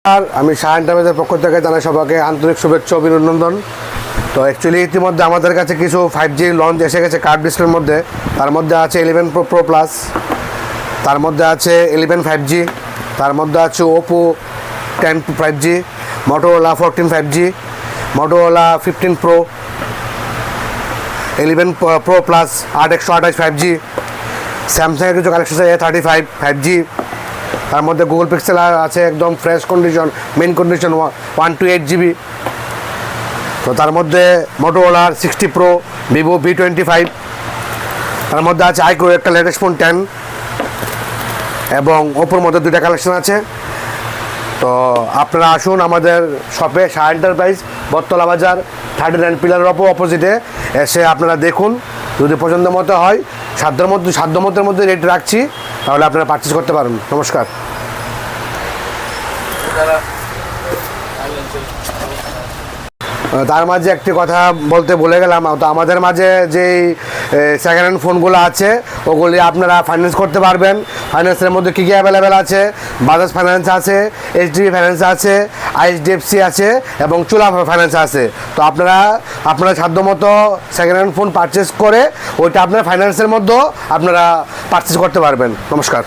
আর আমি শাহ এন্টারপ্রাইজের পক্ষ থেকে জানাই সবাইকে আন্তরিক শুভেচ্ছা অভিনন্দন। তো অ্যাকচুয়ালি ইতিমধ্যে আমাদের কাছে কিছু 5G লঞ্চ এসে গেছে কার্ড ডিসপ্লের মধ্যে। তার মধ্যে আছে 11 Pro Plus, তার মধ্যে আছে 11 5G, তার মধ্যে আছে Oppo 10 5G, Motorola 14 5G, Motorola 15 Pro, 11 Pro Plus 8 5G, স্যামসাংয়ের কিছু কালেকশন আছে A35 5G। তার মধ্যে গুগল পিক্সেল আছে একদম fresh condition, main condition 128GB। তো তার মধ্যে Motorola 60 Pro, Vivo V25, তার মধ্যে আছে আইকো একটা লেটেস্ট ফোন 10, এবং ওপোর মধ্যে দুইটা কালেকশন আছে। তো আপনারা আসুন আমাদের শপে, শাহ এন্টারপ্রাইজ, বটতলা বাজার, 39 পিলারের অপোজিটে এসে আপনারা দেখুন। যদি পছন্দ মতো হয়, সাধ্যমতের মধ্যে রেট রাখছি, তাহলে আপনারা পারচেস করতে পারেন। নমস্কার। তার মাঝে একটি কথা বলতে ভুলে গেলাম, তো আমাদের মাঝে যেই সেকেন্ড হ্যান্ড ফোনগুলো আছে ওগুলি আপনারা ফাইন্যান্স করতে পারবেন। ফাইন্যান্সের মধ্যে কী কী অ্যাভেলেবেল আছে? বাজাজ ফাইন্যান্স আছে, এইচডিবি ফাইন্যান্স আছে, আইএসডিএফসি আছে এবং চোলা ফাইন্যান্স আছে। তো আপনারা সাধ্যমতো সেকেন্ড হ্যান্ড ফোন পারচেস করে ওইটা আপনার ফাইন্যান্সের মধ্যেও আপনারা পারচেস করতে পারবেন। নমস্কার।